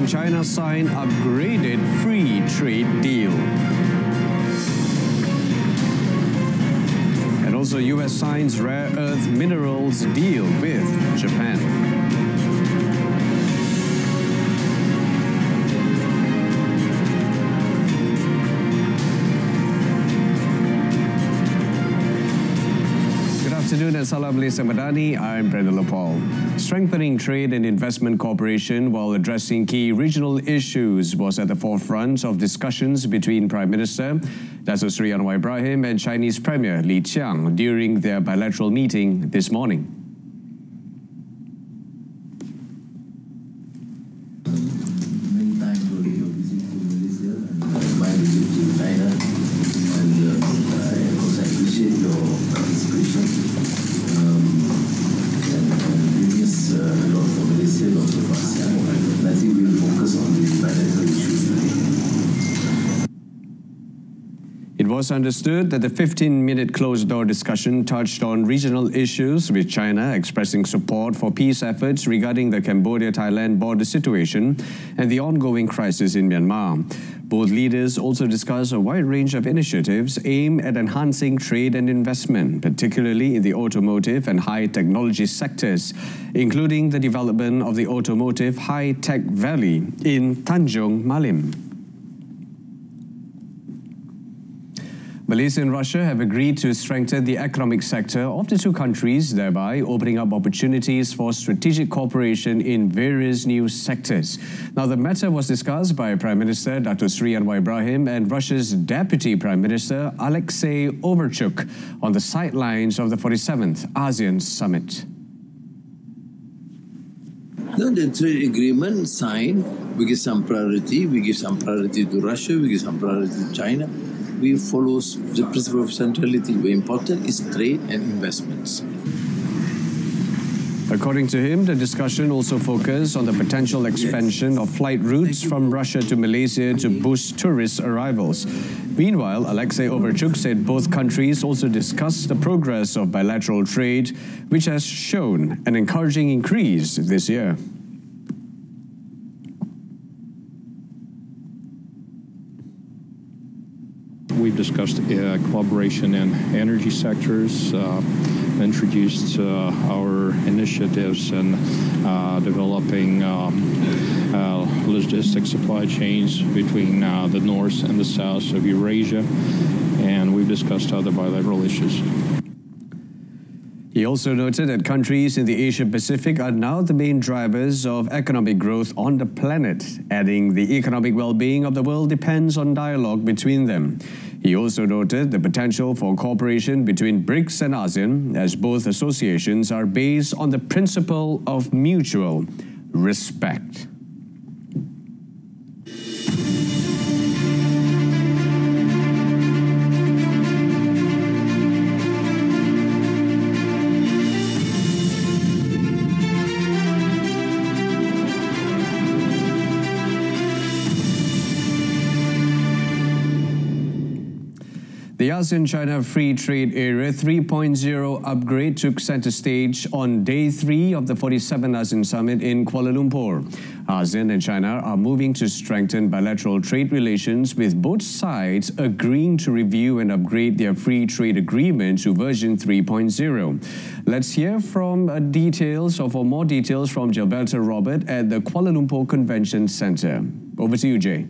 and China sign upgraded free trade deal. And also US signs rare earth minerals deal with Japan. Good afternoon and salam Malaysia Madani. I'm Brendan Paul. Strengthening trade and investment cooperation while addressing key regional issues was at the forefront of discussions between Prime Minister Datuk Seri Anwar Ibrahim and Chinese Premier Li Qiang during their bilateral meeting this morning. Many times already your visit to Malaysia and my visit to China, and of course I appreciate your participation. A lot for Malaysia, a lot for ASEAN. I think we will focus on the bilateral issues today. It was understood that the 15-minute closed-door discussion touched on regional issues, with China expressing support for peace efforts regarding the Cambodia-Thailand border situation and the ongoing crisis in Myanmar. Both leaders also discussed a wide range of initiatives aimed at enhancing trade and investment, particularly in the automotive and high-technology sectors, including the development of the Automotive High-Tech Valley in Tanjung Malim. Malaysia and Russia have agreed to strengthen the economic sector of the two countries, thereby opening up opportunities for strategic cooperation in various new sectors. Now, the matter was discussed by Prime Minister Datuk Seri Anwar Ibrahim and Russia's Deputy Prime Minister Alexei Overchuk on the sidelines of the 47th ASEAN Summit. No, the trade agreement signed, we give some priority. We give some priority to Russia, we give some priority to China. We follow the principle of centrality. Very important is trade and investments. According to him, the discussion also focused on the potential expansion of flight routes from Russia to Malaysia to boost tourist arrivals. Meanwhile, Alexei Overchuk said both countries also discussed the progress of bilateral trade, which has shown an encouraging increase this year. We've discussed collaboration in energy sectors, introduced our initiatives in developing logistic supply chains between the north and the south of Eurasia, and we've discussed other bilateral issues. He also noted that countries in the Asia-Pacific are now the main drivers of economic growth on the planet, adding the economic well-being of the world depends on dialogue between them. He also noted the potential for cooperation between BRICS and ASEAN, as both associations are based on the principle of mutual respect. The ASEAN-China Free Trade Area 3.0 upgrade took center stage on Day 3 of the 47th ASEAN Summit in Kuala Lumpur. ASEAN and China are moving to strengthen bilateral trade relations, with both sides agreeing to review and upgrade their free trade agreement to version 3.0. Let's hear from more details from Gilberto Robert at the Kuala Lumpur Convention Centre. Over to you, Jay.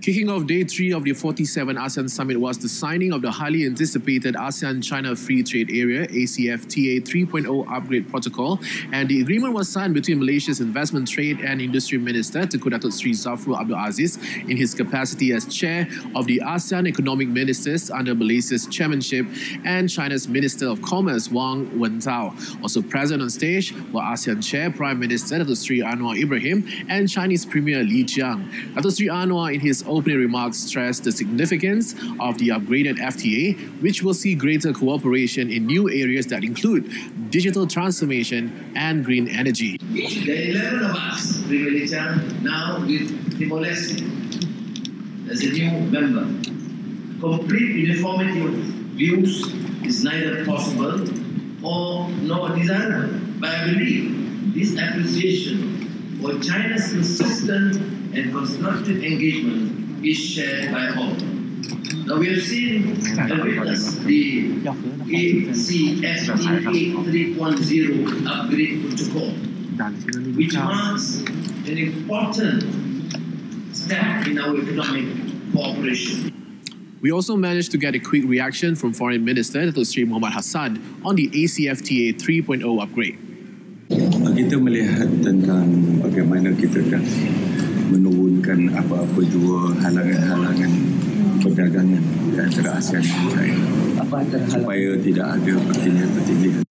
Kicking off Day 3 of the 47th ASEAN Summit was the signing of the highly anticipated ASEAN-China Free Trade Area ACFTA 3.0 Upgrade Protocol, and the agreement was signed between Malaysia's Investment, Trade and Industry Minister Tengku Datuk Seri Zafrul Abdul Aziz in his capacity as Chair of the ASEAN Economic Ministers under Malaysia's chairmanship, and China's Minister of Commerce Wang Wentao. Also present on stage were ASEAN Chair Prime Minister Datuk Seri Anwar Ibrahim and Chinese Premier Li Qiang. Datuk Seri Anwar in his opening remarks stressed the significance of the upgraded FTA, which will see greater cooperation in new areas that include digital transformation and green energy. There are 11 of us, Malaysia, now with Timor-Leste as a new member. Complete uniformity of views is neither possible or nor desirable. But I believe this appreciation for China's consistent and constructive engagement is shared by all. Now we have seen and witnessed the ACFTA 3.0 upgrade protocol, which marks an important step in our economic cooperation. We also managed to get a quick reaction from Foreign Minister Datuk Seri Muhammad Hassan on the ACFTA 3.0 upgrade. Kita melihat tentang bagaimana kita dah menurunkan apa-apa jua halangan-halangan perdagangan di antara ASEAN dan China supaya tidak ada pertindihan-pertindihan.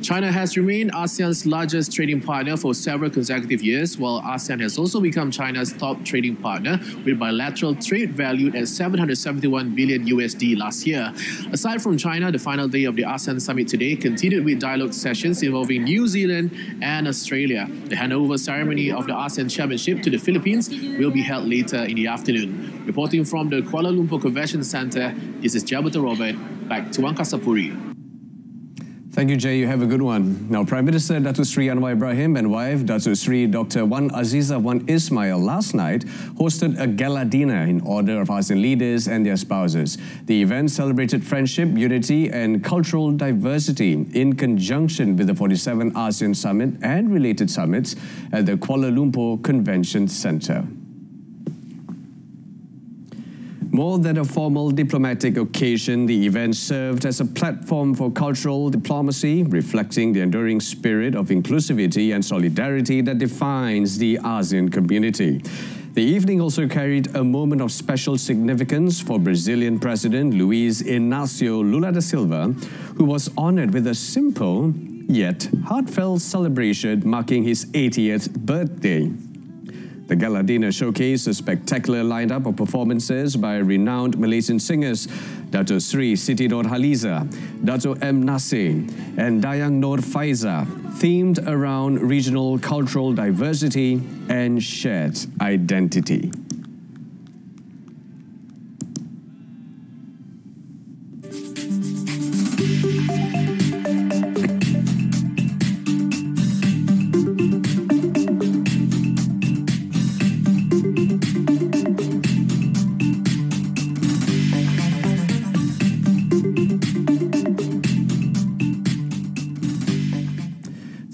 China has remained ASEAN's largest trading partner for several consecutive years, while ASEAN has also become China's top trading partner, with bilateral trade valued at $771 billion USD last year. Aside from China, the final day of the ASEAN summit today continued with dialogue sessions involving New Zealand and Australia. The handover ceremony of the ASEAN chairmanship to the Philippines will be held later in the afternoon. Reporting from the Kuala Lumpur Convention Centre, this is Jabata Robert. Back to Wangkasapuri. Thank you, Jay. You have a good one. Now, Prime Minister Datuk Seri Anwar Ibrahim and wife Datuk Seri Dr. Wan Aziza Wan Ismail last night hosted a gala dinner in honour of ASEAN leaders and their spouses. The event celebrated friendship, unity and cultural diversity in conjunction with the 47th ASEAN Summit and related summits at the Kuala Lumpur Convention Centre. More than a formal diplomatic occasion, the event served as a platform for cultural diplomacy, reflecting the enduring spirit of inclusivity and solidarity that defines the ASEAN community. The evening also carried a moment of special significance for Brazilian President Luiz Inácio Lula da Silva, who was honoured with a simple yet heartfelt celebration marking his 80th birthday. The gala dinner showcased a spectacular lineup of performances by renowned Malaysian singers Dato' Sri Siti Nurhaliza, Dato' M. Nasir and Dayang Nur Faiza, themed around regional cultural diversity and shared identity.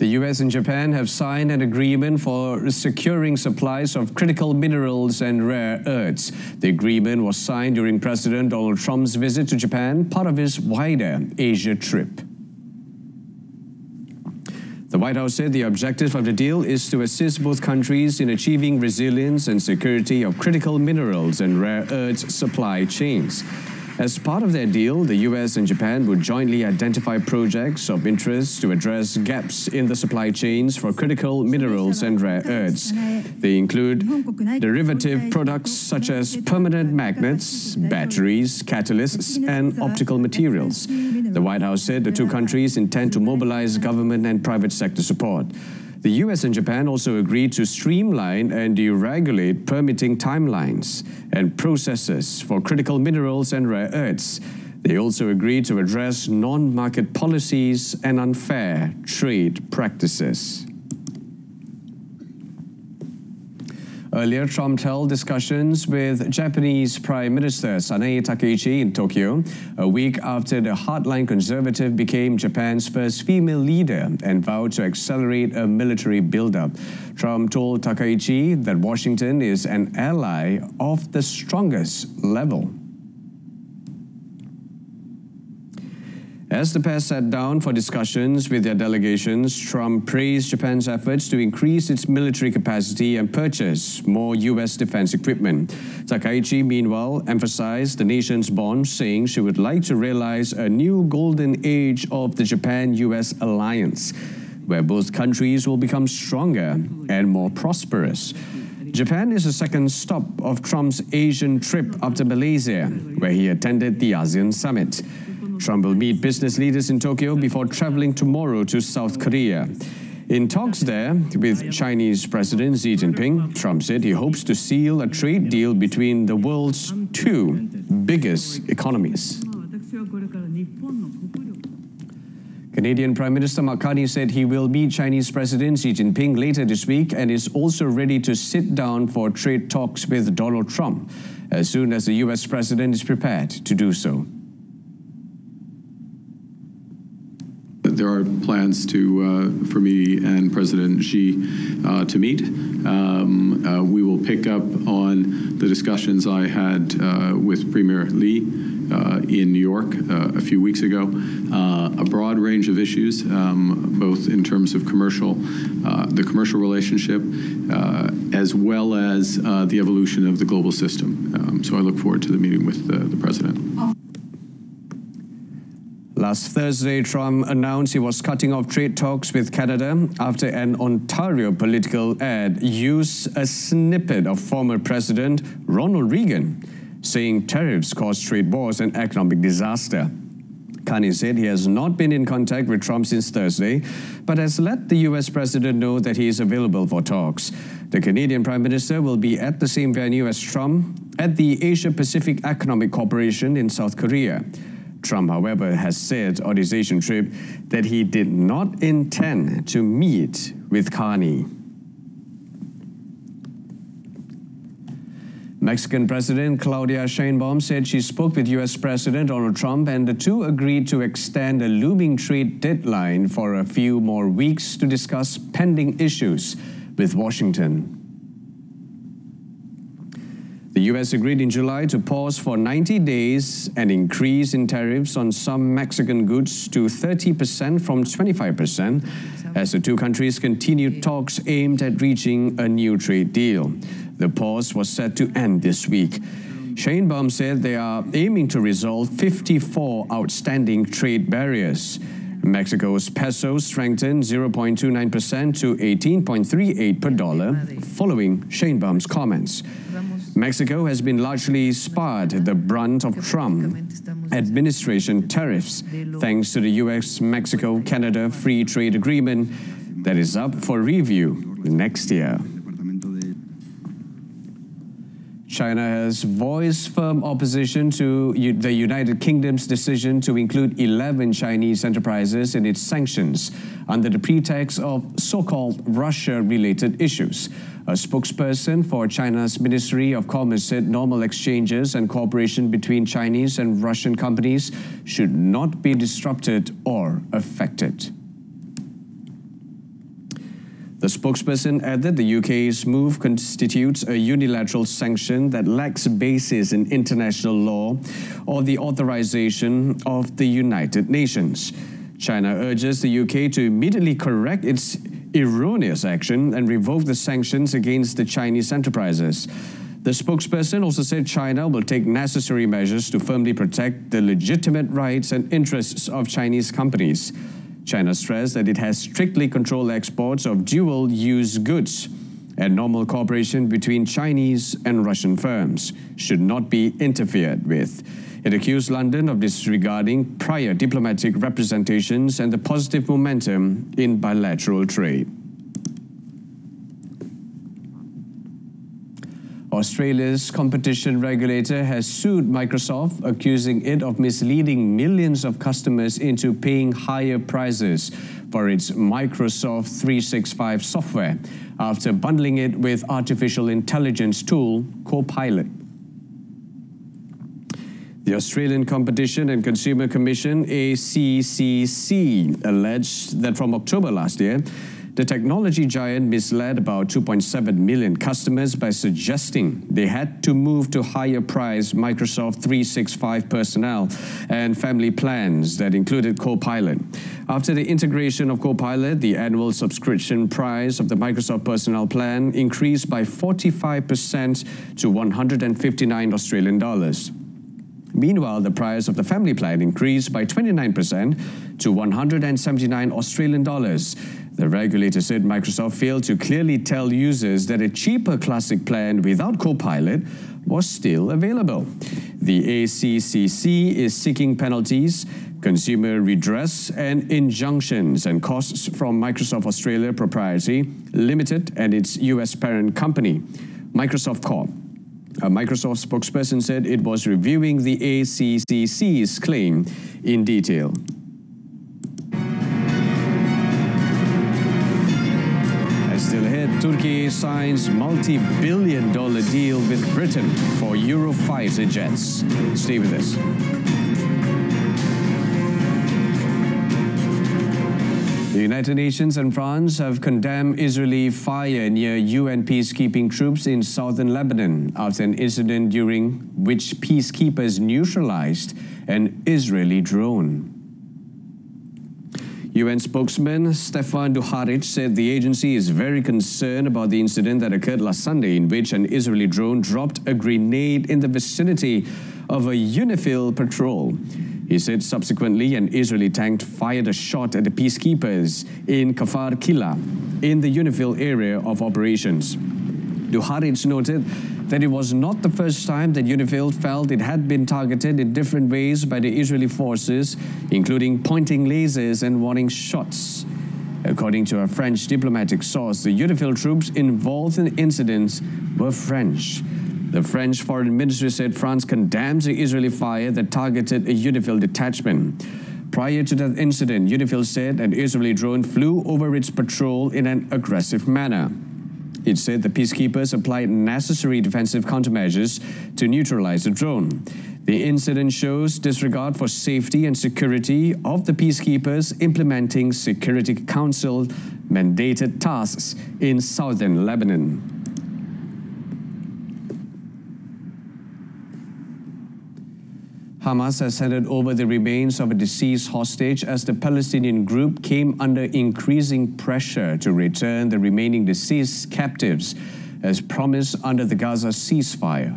The US and Japan have signed an agreement for securing supplies of critical minerals and rare earths. The agreement was signed during President Donald Trump's visit to Japan, part of his wider Asia trip. The White House said the objective of the deal is to assist both countries in achieving resilience and security of critical minerals and rare earths supply chains. As part of their deal, the US and Japan would jointly identify projects of interest to address gaps in the supply chains for critical minerals and rare earths. They include derivative products such as permanent magnets, batteries, catalysts, and optical materials. The White House said the two countries intend to mobilize government and private sector support. The US and Japan also agreed to streamline and deregulate permitting timelines and processes for critical minerals and rare earths. They also agreed to address non-market policies and unfair trade practices. Earlier, Trump held discussions with Japanese Prime Minister Sanae Takaichi in Tokyo, a week after the hardline conservative became Japan's first female leader and vowed to accelerate a military buildup. Trump told Takaichi that Washington is an ally of the strongest level. As the pair sat down for discussions with their delegations, Trump praised Japan's efforts to increase its military capacity and purchase more U.S. defense equipment. Takaichi, meanwhile, emphasized the nation's bond, saying she would like to realize a new golden age of the Japan-U.S. alliance, where both countries will become stronger and more prosperous. Japan is the second stop of Trump's Asian trip after Malaysia, where he attended the ASEAN summit. Trump will meet business leaders in Tokyo before traveling tomorrow to South Korea. In talks there with Chinese President Xi Jinping, Trump said he hopes to seal a trade deal between the world's two biggest economies. Canadian Prime Minister Madani said he will meet Chinese President Xi Jinping later this week and is also ready to sit down for trade talks with Donald Trump as soon as the US President is prepared to do so. There are plans for me and President Xi to meet. We will pick up on the discussions I had with Premier Li in New York a few weeks ago. A broad range of issues, both in terms of the commercial relationship, as well as the evolution of the global system. So I look forward to the meeting with the President. Last Thursday, Trump announced he was cutting off trade talks with Canada after an Ontario political ad used a snippet of former President Ronald Reagan, saying tariffs caused trade wars and economic disaster. Carney said he has not been in contact with Trump since Thursday, but has let the US President know that he is available for talks. The Canadian Prime Minister will be at the same venue as Trump at the Asia-Pacific Economic Cooperation in South Korea. Trump, however, has said on his Asian trip that he did not intend to meet with Carney. Mexican President Claudia Sheinbaum said she spoke with US President Donald Trump and the two agreed to extend a looming trade deadline for a few more weeks to discuss pending issues with Washington. The US agreed in July to pause for 90 days an increase in tariffs on some Mexican goods to 30% from 25% as the two countries continued talks aimed at reaching a new trade deal. The pause was set to end this week. Sheinbaum said they are aiming to resolve 54 outstanding trade barriers. Mexico's peso strengthened 0.29% to 18.38 per dollar following Sheinbaum's comments. Mexico has been largely spared the brunt of Trump administration tariffs thanks to the US-Mexico-Canada Free Trade Agreement that is up for review next year. China has voiced firm opposition to the United Kingdom's decision to include 11 Chinese enterprises in its sanctions under the pretext of so-called Russia-related issues. A spokesperson for China's Ministry of Commerce said normal exchanges and cooperation between Chinese and Russian companies should not be disrupted or affected. The spokesperson added the UK's move constitutes a unilateral sanction that lacks basis in international law or the authorization of the United Nations. China urges the UK to immediately correct its erroneous action and revoke the sanctions against the Chinese enterprises. The spokesperson also said China will take necessary measures to firmly protect the legitimate rights and interests of Chinese companies. China stressed that it has strictly controlled exports of dual-use goods, and normal cooperation between Chinese and Russian firms should not be interfered with. It accused London of disregarding prior diplomatic representations and the positive momentum in bilateral trade. Australia's competition regulator has sued Microsoft, accusing it of misleading millions of customers into paying higher prices for its Microsoft 365 software after bundling it with artificial intelligence tool Copilot. The Australian Competition and Consumer Commission, ACCC, alleged that from October last year, the technology giant misled about 2.7 million customers by suggesting they had to move to higher-priced Microsoft 365 personnel and family plans that included Copilot. After the integration of Copilot, the annual subscription price of the Microsoft personnel plan increased by 45% to 159 Australian dollars. Meanwhile, the price of the family plan increased by 29% to 179 Australian dollars. The regulator said Microsoft failed to clearly tell users that a cheaper classic plan without Copilot was still available. The ACCC is seeking penalties, consumer redress, and injunctions and costs from Microsoft Australia Proprietary Limited and its US parent company, Microsoft Corp. A Microsoft spokesperson said it was reviewing the ACCC's claim in detail. Still ahead, Turkey signs multi-billion-dollar deal with Britain for Eurofighter jets. Stay with us. The United Nations and France have condemned Israeli fire near UN peacekeeping troops in southern Lebanon after an incident during which peacekeepers neutralized an Israeli drone. UN spokesman Stefan Dujarric said the agency is very concerned about the incident that occurred last Sunday in which an Israeli drone dropped a grenade in the vicinity of a UNIFIL patrol. He said subsequently an Israeli tank fired a shot at the peacekeepers in Kfar Kila in the UNIFIL area of operations. Dujarric noted that it was not the first time that UNIFIL felt it had been targeted in different ways by the Israeli forces, including pointing lasers and warning shots. According to a French diplomatic source, the UNIFIL troops involved in the incidents were French. The French Foreign Ministry said France condemns the Israeli fire that targeted a UNIFIL detachment. Prior to that incident, UNIFIL said an Israeli drone flew over its patrol in an aggressive manner. It said the peacekeepers applied necessary defensive countermeasures to neutralize the drone. The incident shows disregard for safety and security of the peacekeepers implementing Security Council mandated tasks in southern Lebanon. Hamas has handed over the remains of a deceased hostage as the Palestinian group came under increasing pressure to return the remaining deceased captives as promised under the Gaza ceasefire.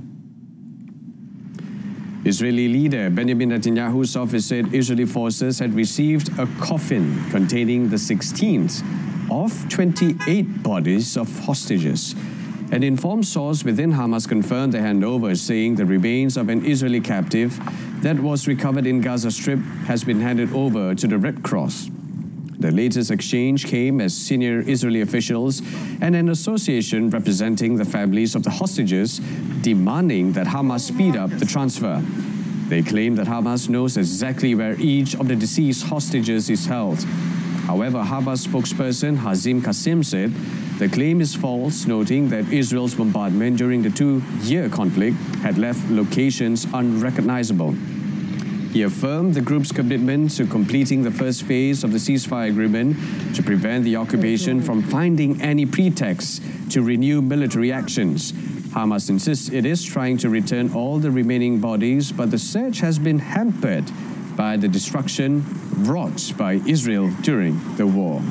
Israeli leader Benjamin Netanyahu's office said Israeli forces had received a coffin containing the 16th of 28 bodies of hostages. An informed source within Hamas confirmed the handover, saying the remains of an Israeli captive that was recovered in Gaza Strip has been handed over to the Red Cross. The latest exchange came as senior Israeli officials and an association representing the families of the hostages demanding that Hamas speed up the transfer. They claim that Hamas knows exactly where each of the deceased hostages is held. However, Hamas spokesperson Hazim Qasim said the claim is false, noting that Israel's bombardment during the two-year conflict had left locations unrecognizable. He affirmed the group's commitment to completing the first phase of the ceasefire agreement to prevent the occupation from finding any pretext to renew military actions. Hamas insists it is trying to return all the remaining bodies, but the search has been hampered by the destruction wrought by Israel during the war.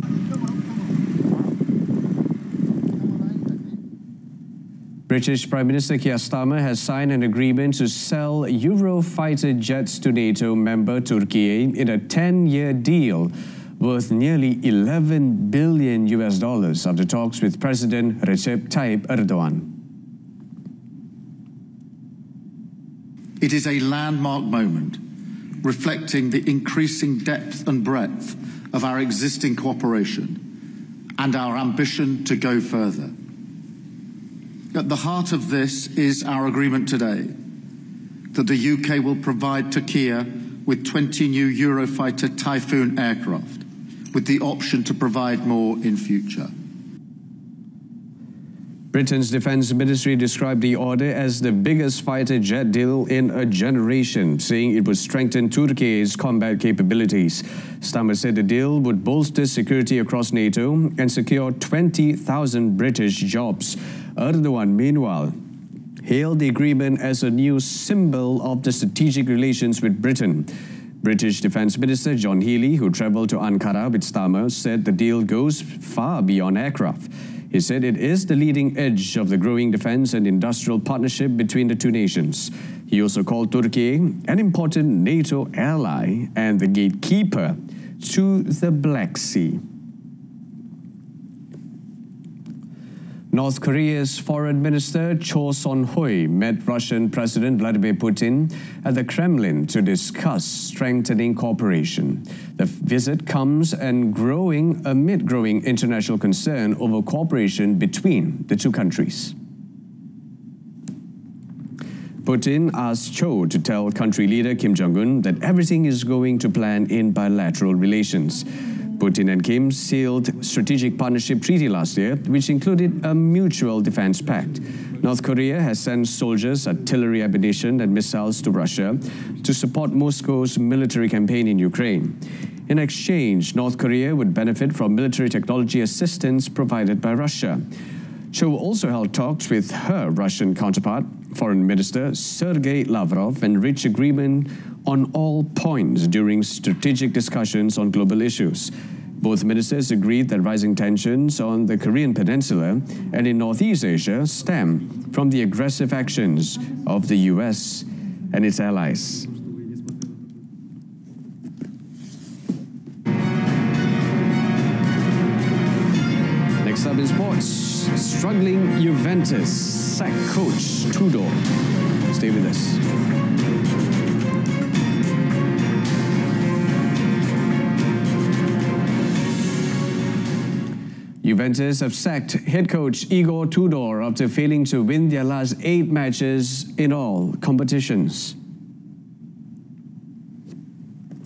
British Prime Minister Keir Starmer has signed an agreement to sell Eurofighter jets to NATO member Turkey in a 10-year deal worth nearly $11 billion after talks with President Recep Tayyip Erdogan. It is a landmark moment, reflecting the increasing depth and breadth of our existing cooperation and our ambition to go further. At the heart of this is our agreement today that the UK will provide Turkey with 20 new Eurofighter Typhoon aircraft, with the option to provide more in future. Britain's Defence Ministry described the order as the biggest fighter jet deal in a generation, saying it would strengthen Turkey's combat capabilities. Starmer said the deal would bolster security across NATO and secure 20,000 British jobs. Erdogan, meanwhile, hailed the agreement as a new symbol of the strategic relations with Britain. British Defence Minister John Healey, who travelled to Ankara with Starmer, said the deal goes far beyond aircraft. He said it is the leading edge of the growing defence and industrial partnership between the two nations. He also called Turkey an important NATO ally and the gatekeeper to the Black Sea. North Korea's Foreign Minister Cho Son-hui met Russian President Vladimir Putin at the Kremlin to discuss strengthening cooperation. The visit comes amid growing international concern over cooperation between the two countries. Putin asked Cho to tell country leader Kim Jong-un that everything is going to plan in bilateral relations. Putin and Kim sealed strategic partnership treaty last year, which included a mutual defense pact. North Korea has sent soldiers, artillery ammunition and missiles to Russia to support Moscow's military campaign in Ukraine. In exchange, North Korea would benefit from military technology assistance provided by Russia. Cho also held talks with her Russian counterpart, Foreign Minister Sergei Lavrov, and reached agreement on all points during strategic discussions on global issues. Both ministers agreed that rising tensions on the Korean Peninsula and in Northeast Asia stem from the aggressive actions of the US and its allies. Next up in sports, struggling Juventus sack coach Tudor. Stay with us. Juventus have sacked head coach Igor Tudor after failing to win their last 8 matches in all competitions.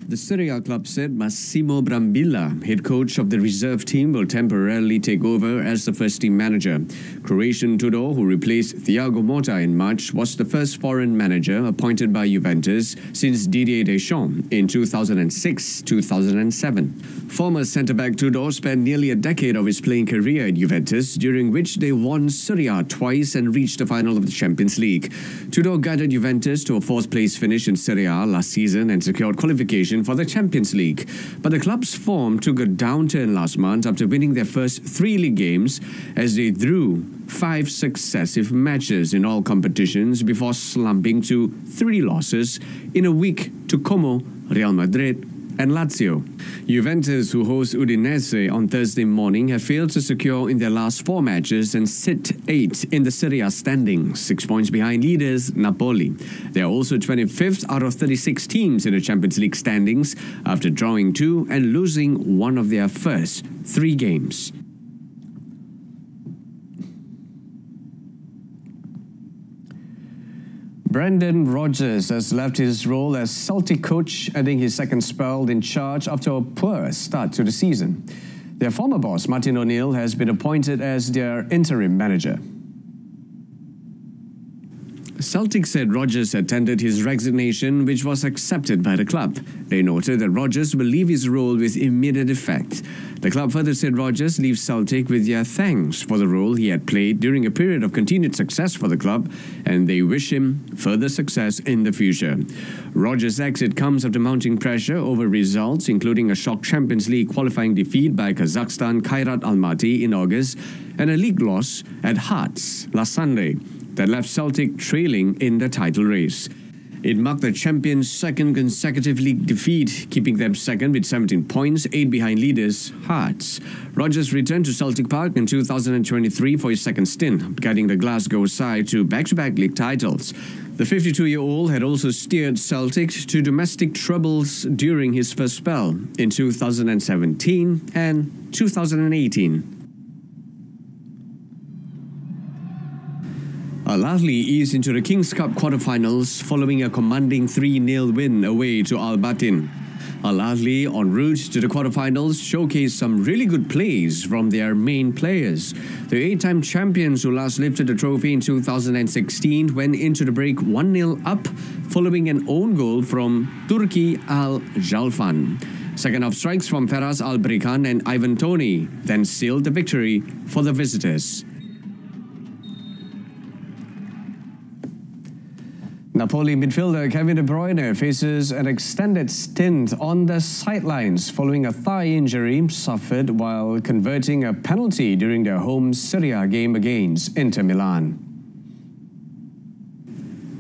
The Serie A club said Massimo Brambilla, head coach of the reserve team, will temporarily take over as the first-team manager. Croatian Tudor, who replaced Thiago Motta in March, was the first foreign manager appointed by Juventus since Didier Deschamps in 2006-2007. Former centre-back Tudor spent nearly a decade of his playing career at Juventus, during which they won Serie A twice and reached the final of the Champions League. Tudor guided Juventus to a 4th-place finish in Serie A last season and secured qualification for the Champions League. But the club's form took a downturn last month after winning their first 3 league games as they drew 5 successive matches in all competitions before slumping to 3 losses in a week to Como, Real Madrid and Lazio. Juventus, who host Udinese on Thursday morning, have failed to secure in their last 4 matches and sit 8th in the Serie A standings, 6 points behind leaders Napoli. They are also 25th out of 36 teams in the Champions League standings after drawing 2 and losing 1 of their first 3 games. Brendan Rodgers has left his role as Celtic coach, adding his second spell in charge after a poor start to the season. Their former boss, Martin O'Neill, has been appointed as their interim manager. Celtic said Rodgers had tendered his resignation, which was accepted by the club. They noted that Rodgers will leave his role with immediate effect. The club further said Rodgers leaves Celtic with their thanks for the role he had played during a period of continued success for the club, and they wish him further success in the future. Rodgers' exit comes after mounting pressure over results, including a shock Champions League qualifying defeat by Kazakhstan Kairat Almaty in August and a league loss at Hearts last Sunday that left Celtic trailing in the title race. It marked the champions' second consecutive league defeat, keeping them second with 17 points, 8 behind leaders Hearts. Rodgers returned to Celtic Park in 2023 for his second stint, guiding the Glasgow side to back-to-back league titles. The 52-year-old had also steered Celtic to domestic troubles during his first spell in 2017 and 2018. Al-Ahly eased into the Kings Cup quarterfinals following a commanding 3-0 win away to Al-Batin. Al-Ahly, en route to the quarterfinals, showcased some really good plays from their main players. The 8-time champions who last lifted the trophy in 2016 went into the break 1-0 up following an own goal from Turki Al-Jalfan. Second-half strikes from Feras Al-Brikan and Ivan Toney then sealed the victory for the visitors. Napoli midfielder Kevin De Bruyne faces an extended stint on the sidelines following a thigh injury suffered while converting a penalty during their home Serie A game against Inter Milan.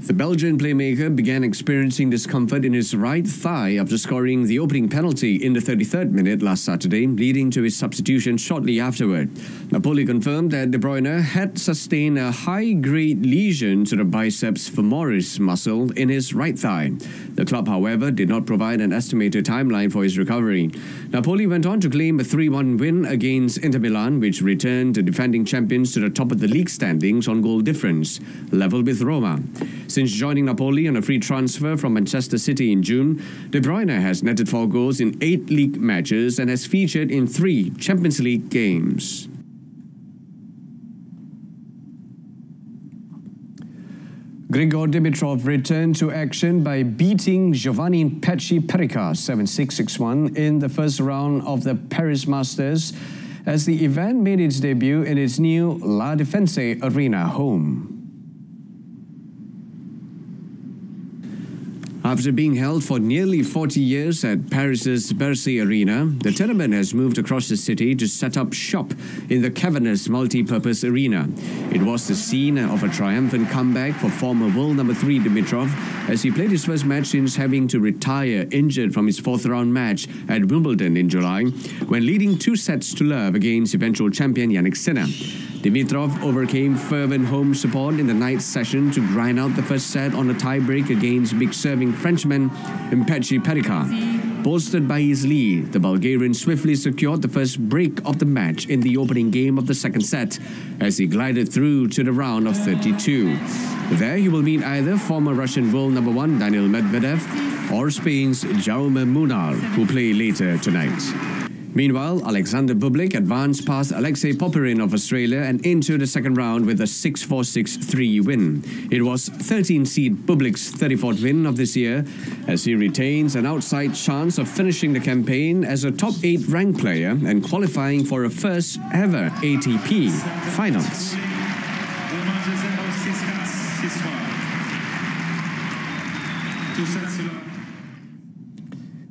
The Belgian playmaker began experiencing discomfort in his right thigh after scoring the opening penalty in the 33rd minute last Saturday, leading to his substitution shortly afterward. Napoli confirmed that De Bruyne had sustained a high-grade lesion to the biceps femoris muscle in his right thigh. The club, however, did not provide an estimated timeline for his recovery. Napoli went on to claim a 3-1 win against Inter Milan, which returned the defending champions to the top of the league standings on goal difference, level with Roma. Since joining Napoli on a free transfer from Manchester City in June, De Bruyne has netted 4 goals in 8 league matches and has featured in 3 Champions League games. Grigor Dimitrov returned to action by beating Giovanni Perica 7-6-6-1 in the first round of the Paris Masters as the event made its debut in its new La Défense Arena home. After being held for nearly 40 years at Paris's Bercy Arena, the tournament has moved across the city to set up shop in the cavernous multi-purpose arena. It was the scene of a triumphant comeback for former world number 3 Dimitrov as he played his first match since having to retire injured from his 4th round match at Wimbledon in July, when leading 2-0 against eventual champion Jannik Sinner. Dimitrov overcame fervent home support in the night session to grind out the first set on a tie-break against big-serving Frenchman Mpechi Perica. Bolstered by his lead, the Bulgarian swiftly secured the first break of the match in the opening game of the second set as he glided through to the round of 32. There he will meet either former Russian world number 1 Daniil Medvedev or Spain's Jaume Munar, who play later tonight. Meanwhile, Alexander Bublik advanced past Alexei Popyrin of Australia and into the second round with a 6-4-6-3 win. It was 13-seed Bublik's 34th win of this year, as he retains an outside chance of finishing the campaign as a top 8 ranked player and qualifying for a first ever ATP finals.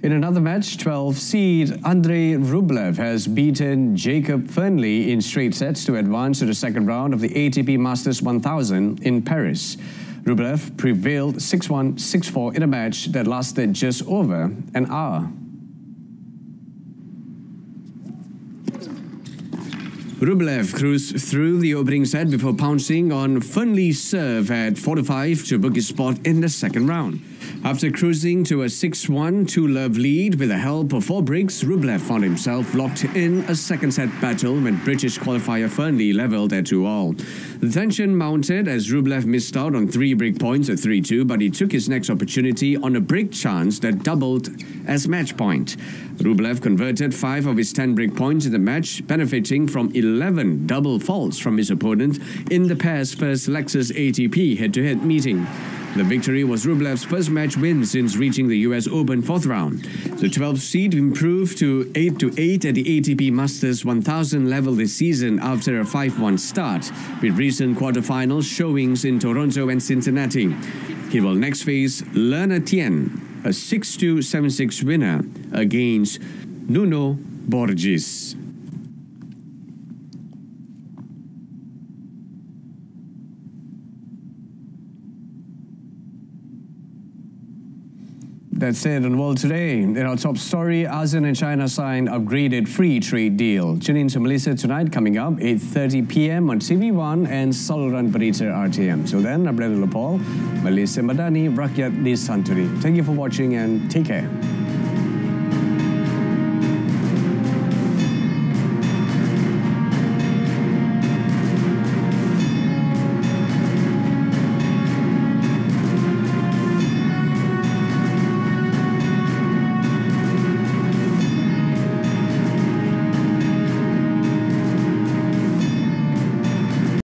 In another match, 12-seed Andrei Rublev has beaten Jacob Fernley in straight sets to advance to the second round of the ATP Masters 1000 in Paris. Rublev prevailed 6-1, 6-4 in a match that lasted just over an hour. Rublev cruised through the opening set before pouncing on Fernley's serve at 4-5 to book his spot in the second round. After cruising to a 6-1 2-love lead with the help of 4 breaks, Rublev found himself locked in a second set battle when British qualifier Fernley levelled at 2-all. The tension mounted as Rublev missed out on 3 break points at 3-2, but he took his next opportunity on a break chance that doubled as match point. Rublev converted 5 of his 10 break points in the match, benefiting from 11 double faults from his opponent in the pair's first Lexus ATP head-to-head meeting. The victory was Rublev's first match win since reaching the US Open 4th round. The 12th seed improved to 8-8 at the ATP Masters 1000 level this season after a 5-1 start, with recent quarterfinals showings in Toronto and Cincinnati. He will next face Lerner Tien, a 6-2, 7-6 winner, against Nuno Borges. That's it on World Today. In our top story, ASEAN and China signed upgraded free trade deal. Tune in to Malaysia tonight, coming up 8:30 p.m. on TV1 and saluran Berita RTM. Till then, I'm Malaysia Madani, Rakyat, Disantuni. Thank you for watching and take care.